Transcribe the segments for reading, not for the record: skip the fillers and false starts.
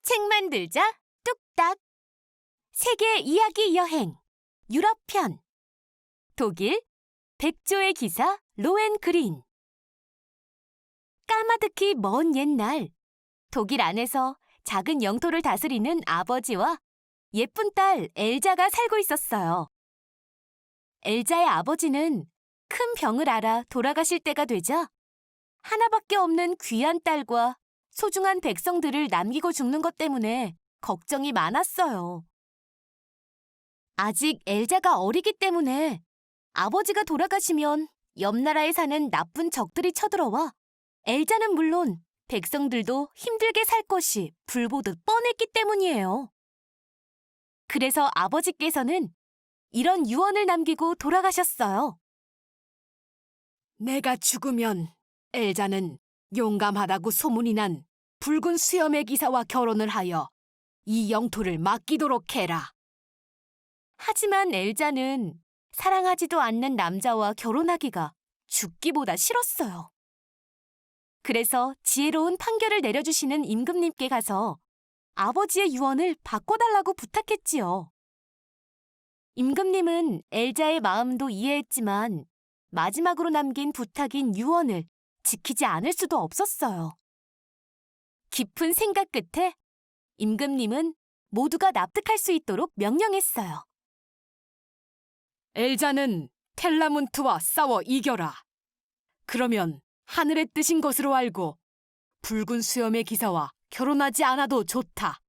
책 만들자 뚝딱. 세계 이야기 여행 유럽편. 독일 백조의 기사 로엔그린. 까마득히 먼 옛날, 독일 안에서 작은 영토를 다스리는 아버지와 예쁜 딸 엘자가 살고 있었어요. 엘자의 아버지는 큰 병을 앓아 돌아가실 때가 되자 하나밖에 없는 귀한 딸과 소중한 백성들을 남기고 죽는 것 때문에 걱정이 많았어요. 아직 엘자가 어리기 때문에 아버지가 돌아가시면 옆 나라에 사는 나쁜 적들이 쳐들어와 엘자는 물론 백성들도 힘들게 살 것이 불보듯 뻔했기 때문이에요. 그래서 아버지께서는 이런 유언을 남기고 돌아가셨어요. 내가 죽으면 엘자는 용감하다고 소문이 난 붉은 수염의 기사와 결혼을 하여 이 영토를 맡기도록 해라. 하지만 엘자는 사랑하지도 않는 남자와 결혼하기가 죽기보다 싫었어요. 그래서 지혜로운 판결을 내려주시는 임금님께 가서 아버지의 유언을 바꿔달라고 부탁했지요. 임금님은 엘자의 마음도 이해했지만 마지막으로 남긴 부탁인 유언을 지키지 않을 수도 없었어요. 깊은 생각 끝에 임금님은 모두가 납득할 수 있도록 명령했어요. 엘자는 텔라문트와 싸워 이겨라. 그러면 하늘의 뜻인 것으로 알고 붉은 수염의 기사와 결혼하지 않아도 좋다.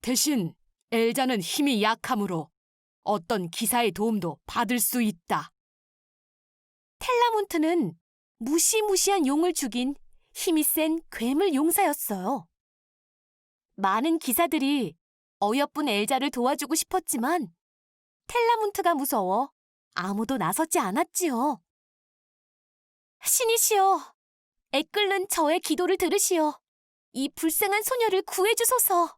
대신 엘자는 힘이 약하므로 어떤 기사의 도움도 받을 수 있다. 텔라문트는 무시무시한 용을 죽인 힘이 센 괴물 용사였어요. 많은 기사들이 어여쁜 엘자를 도와주고 싶었지만 텔라문트가 무서워 아무도 나서지 않았지요. 신이시여, 애끓는 저의 기도를 들으시어 이 불쌍한 소녀를 구해주소서.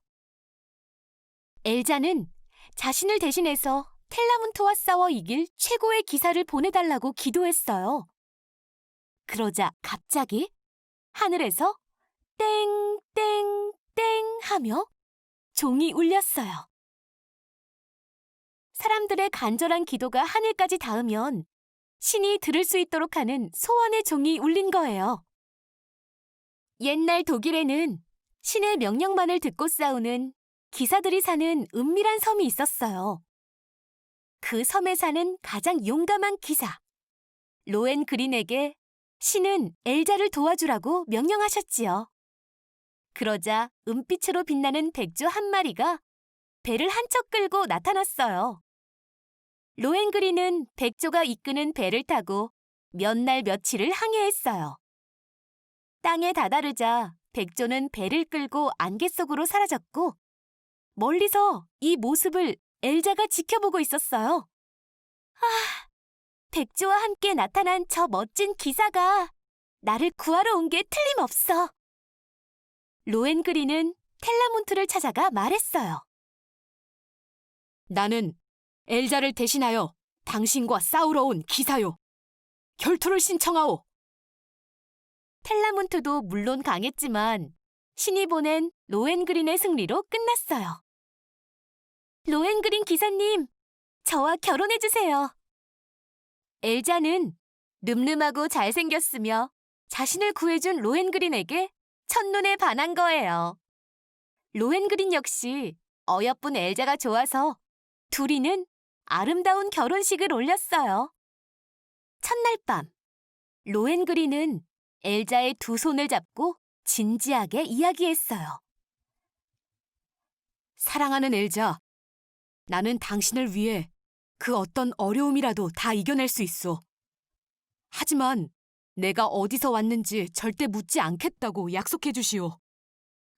엘자는 자신을 대신해서 텔라문트와 싸워 이길 최고의 기사를 보내달라고 기도했어요. 그러자 갑자기 하늘에서 땡땡땡 하며 종이 울렸어요. 사람들의 간절한 기도가 하늘까지 닿으면 신이 들을 수 있도록 하는 소원의 종이 울린 거예요. 옛날 독일에는 신의 명령만을 듣고 싸우는 기사들이 사는 은밀한 섬이 있었어요. 그 섬에 사는 가장 용감한 기사, 로엔그린에게 신은 엘자를 도와주라고 명령하셨지요. 그러자 은빛으로 빛나는 백조 한 마리가 배를 한 척 끌고 나타났어요. 로엔그린은 백조가 이끄는 배를 타고 몇 날 며칠을 항해했어요. 땅에 다다르자 백조는 배를 끌고 안개 속으로 사라졌고 멀리서 이 모습을 엘자가 지켜보고 있었어요. 백조와 함께 나타난 저 멋진 기사가 나를 구하러 온 게 틀림없어. 로엔그린은 텔라문트를 찾아가 말했어요. 나는 엘자를 대신하여 당신과 싸우러 온 기사요. 결투를 신청하오. 텔라문트도 물론 강했지만 신이 보낸 로엔그린의 승리로 끝났어요. 로엔그린 기사님, 저와 결혼해주세요. 엘자는 늠름하고 잘생겼으며 자신을 구해준 로엔그린에게 첫눈에 반한 거예요. 로엔그린 역시 어여쁜 엘자가 좋아서 둘이는 아름다운 결혼식을 올렸어요. 첫날 밤, 로엔그린은 엘자의 두 손을 잡고 진지하게 이야기했어요. 사랑하는 엘자, 나는 당신을 위해 그 어떤 어려움이라도 다 이겨낼 수 있어. 하지만 내가 어디서 왔는지 절대 묻지 않겠다고 약속해 주시오.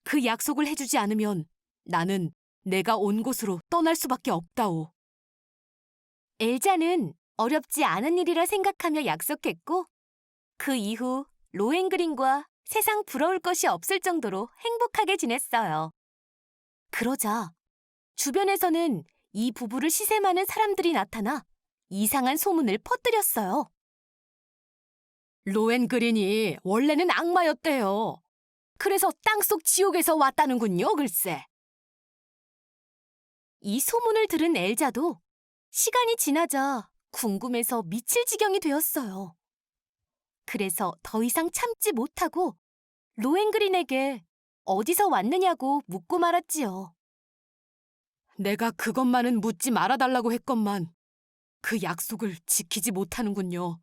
그 약속을 해주지 않으면 나는 내가 온 곳으로 떠날 수밖에 없다오. 엘자는 어렵지 않은 일이라 생각하며 약속했고 그 이후 로엔그린과 세상 부러울 것이 없을 정도로 행복하게 지냈어요. 그러자 주변에서는 이 부부를 시샘하는 사람들이 나타나 이상한 소문을 퍼뜨렸어요. 로엔그린이 원래는 악마였대요. 그래서 땅속 지옥에서 왔다는군요, 글쎄. 이 소문을 들은 엘자도 시간이 지나자 궁금해서 미칠 지경이 되었어요. 그래서 더 이상 참지 못하고 로엔그린에게 어디서 왔느냐고 묻고 말았지요. 내가 그것만은 묻지 말아달라고 했건만 그 약속을 지키지 못하는군요.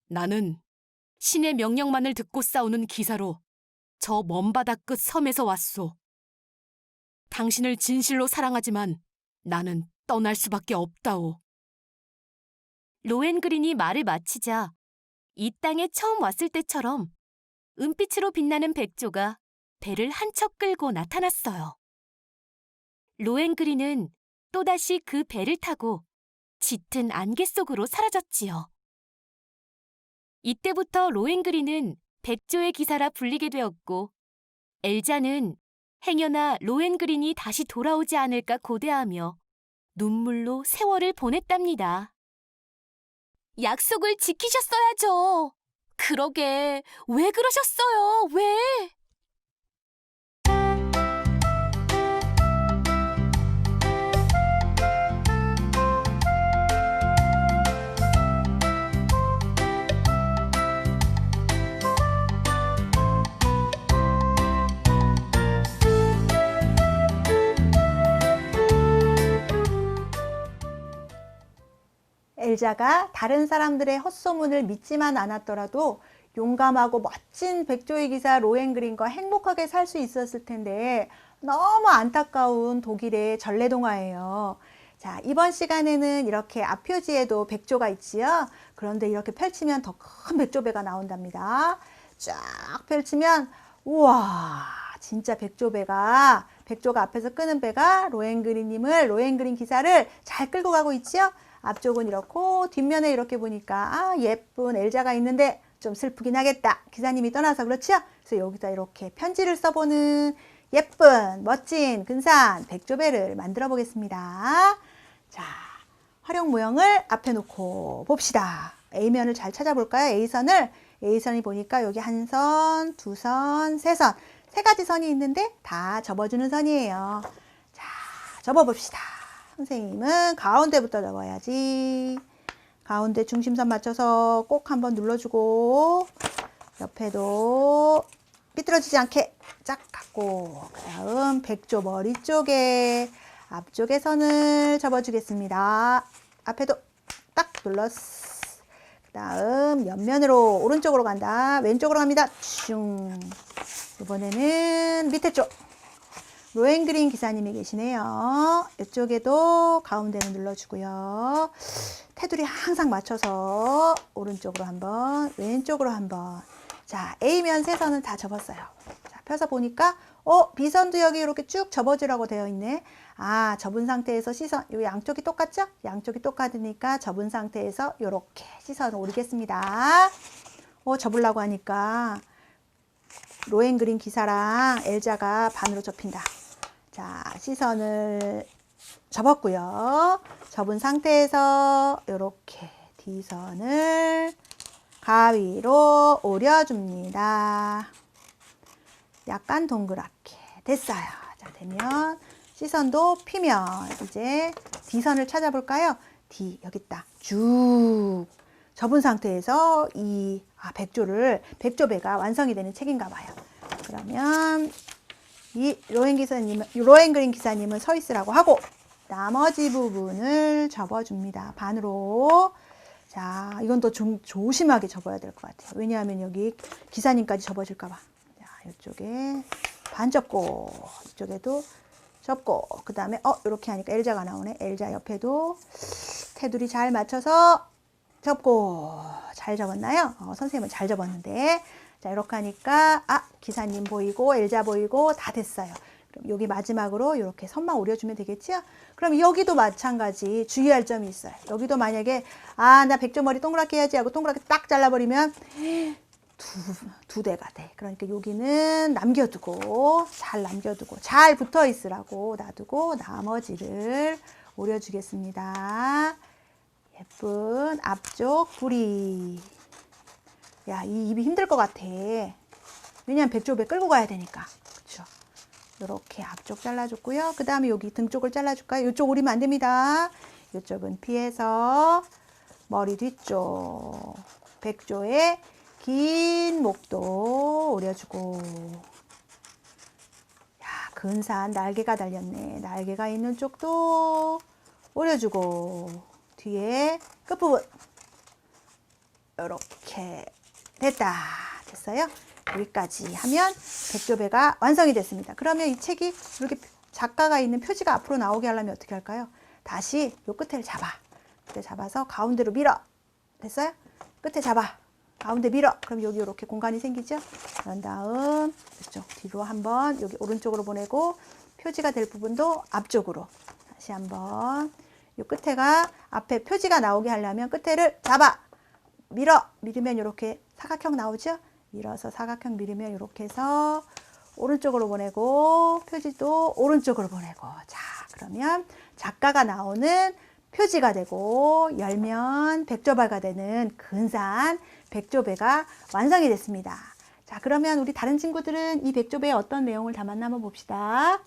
나는 신의 명령만을 듣고 싸우는 기사로 저 먼 바다 끝 섬에서 왔소. 당신을 진실로 사랑하지만 나는 떠날 수밖에 없다오. 로엔그린이 말을 마치자 이 땅에 처음 왔을 때처럼 은빛으로 빛나는 백조가 배를 한 척 끌고 나타났어요. 로엔그린은 또다시 그 배를 타고 짙은 안개 속으로 사라졌지요. 이때부터 로엔그린은 백조의 기사라 불리게 되었고 엘자는 행여나 로엔그린이 다시 돌아오지 않을까 고대하며 눈물로 세월을 보냈답니다. 약속을 지키셨어야죠. 그러게, 왜 그러셨어요? 왜? 엘자가 다른 사람들의 헛소문을 믿지만 않았더라도 용감하고 멋진 백조의 기사 로엔그린과 행복하게 살 수 있었을 텐데 너무 안타까운 독일의 전래동화예요. 자, 이번 시간에는 이렇게 앞표지에도 백조가 있지요. 그런데 이렇게 펼치면 더 큰 백조배가 나온답니다. 쫙 펼치면 우와, 진짜 백조가 앞에서 끄는 배가 로엔그린 기사를 잘 끌고 가고 있지요. 앞쪽은 이렇고 뒷면에 이렇게 보니까 예쁜 엘자가 있는데 좀 슬프긴 하겠다. 기사님이 떠나서 그렇죠? 그래서 여기다 이렇게 편지를 써보는 예쁜 멋진 근사한 백조배를 만들어 보겠습니다. 자, 활용 모형을 앞에 놓고 봅시다. A면을 잘 찾아볼까요? A선이 보니까 여기 한 선, 두 선, 세 선, 세 가지 선이 있는데 다 접어주는 선이에요. 자, 접어봅시다. 선생님은 가운데부터 접어야지. 가운데 중심선 맞춰서 꼭 한번 눌러주고 옆에도 삐뚤어지지 않게 쫙 갖고 그 다음 백조 머리 쪽에 앞쪽에 선을 접어주겠습니다. 앞에도 딱 눌렀어. 그 다음 옆면으로 오른쪽으로 간다. 왼쪽으로 갑니다. 슝. 이번에는 밑에 쪽. 로엔그린 기사님이 계시네요. 이쪽에도 가운데는 눌러주고요. 테두리 항상 맞춰서 오른쪽으로 한번, 왼쪽으로 한번. 자, A면 세 선은 다 접었어요. 자, 펴서 보니까 B선도 여기 이렇게 쭉 접어주라고 되어 있네. 접은 상태에서 시선, 요 양쪽이 똑같죠? 양쪽이 똑같으니까 접은 상태에서 이렇게 시선을 오리겠습니다. 접으려고 하니까 로엔그린 기사랑 엘자가 반으로 접힌다. 자, 시선을 접었고요. 접은 상태에서 이렇게 D선을 가위로 오려줍니다. 약간 동그랗게 됐어요. 자, 되면 시선도 피면 이제 D선을 찾아볼까요? D 여기 있다. 쭉 접은 상태에서 이 백조배가 완성이 되는 책인가 봐요. 그러면 이 로엔그린 기사님은 서 있으라고 하고 나머지 부분을 접어줍니다. 반으로. 자, 이건 더 좀 조심하게 접어야 될 것 같아요. 왜냐하면 여기 기사님까지 접어질까 봐. 자, 이쪽에 반 접고 이쪽에도 접고 그 다음에 이렇게 하니까 엘자가 나오네. 엘자 옆에도 테두리 잘 맞춰서 접고 잘 접었나요? 선생님은 잘 접었는데. 자, 이렇게 하니까 기사님 보이고 엘자 보이고 다 됐어요. 그럼 여기 마지막으로 이렇게 선만 오려주면 되겠죠? 그럼 여기도 마찬가지 주의할 점이 있어요. 여기도 만약에 나 백조 머리 동그랗게 해야지 하고 동그랗게 딱 잘라버리면 두 대가 돼. 그러니까 여기는 잘 붙어 있으라고 놔두고 나머지를 오려주겠습니다. 예쁜 앞쪽 부리. 야, 이 입이 힘들 것 같아. 왜냐하면 백조배 끌고 가야 되니까. 그렇죠? 이렇게 앞쪽 잘라줬고요. 그 다음에 여기 등 쪽을 잘라줄까요? 이쪽 오리면 안 됩니다. 이쪽은 피해서 머리 뒤쪽 백조의 긴 목도 오려주고, 야, 근사한 날개가 달렸네. 날개가 있는 쪽도 오려주고, 뒤에 끝부분 이렇게 됐어요. 여기까지 하면 백조배가 완성이 됐습니다. 그러면 이 책이 이렇게 작가가 있는 표지가 앞으로 나오게 하려면 어떻게 할까요? 다시 요 끝을 잡아서 가운데로 밀어. 됐어요? 끝에 잡아. 가운데 밀어. 그럼 여기 이렇게 공간이 생기죠? 그런 다음 이쪽 뒤로 한번 여기 오른쪽으로 보내고, 표지가 될 부분도 앞쪽으로 다시 한번, 요 끝에가 앞에 표지가 나오게 하려면 끝에를 잡아. 밀으면 이렇게 사각형 나오죠? 밀어서 사각형 밀으면 이렇게 해서 오른쪽으로 보내고, 표지도 오른쪽으로 보내고. 자, 그러면 작가가 나오는 표지가 되고 열면 백조배가 되는 근사한 백조배가 완성이 됐습니다. 자, 그러면 우리 다른 친구들은 이 백조배에 어떤 내용을 담았나 한번 봅시다.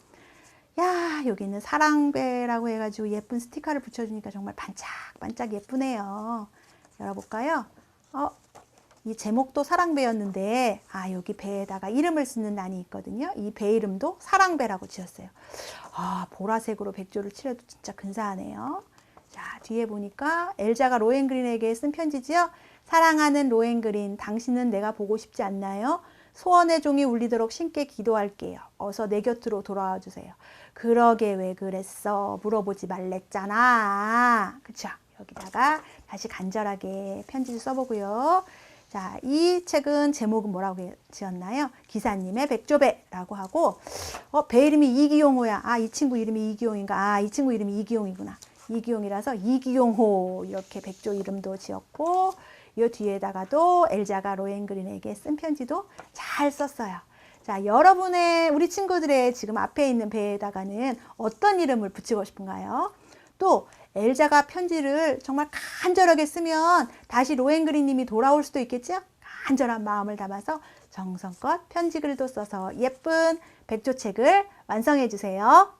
야, 여기는 사랑배라고 해가지고 예쁜 스티커를 붙여주니까 정말 반짝반짝 예쁘네요. 열어볼까요? 이 제목도 사랑배였는데, 여기 배에다가 이름을 쓰는 난이 있거든요. 이 배 이름도 사랑배라고 지었어요. 보라색으로 백조를 칠해도 진짜 근사하네요. 자, 뒤에 보니까 엘자가 로엔그린에게 쓴 편지지요. 사랑하는 로엔그린, 당신은 내가 보고 싶지 않나요? 소원의 종이 울리도록 신께 기도할게요. 어서 내 곁으로 돌아와 주세요. 그러게 왜 그랬어? 물어보지 말랬잖아. 그쵸? 여기다가 다시 간절하게 편지를 써보고요. 자, 이 책은 제목은 뭐라고 지었나요? 기사님의 백조배라고 하고, 배 이름이 이기용호야. 이 친구 이름이 이기용인가? 이 친구 이름이 이기용이구나. 이기용이라서 이기용호, 이렇게 백조 이름도 지었고, 이 뒤에다가도 엘자가 로엔그린에게 쓴 편지도 잘 썼어요. 자, 우리 친구들의 지금 앞에 있는 배에다가는 어떤 이름을 붙이고 싶은가요? 또 엘자가 편지를 정말 간절하게 쓰면 다시 로엔그린 님이 돌아올 수도 있겠죠? 간절한 마음을 담아서 정성껏 편지글도 써서 예쁜 백조책을 완성해 주세요.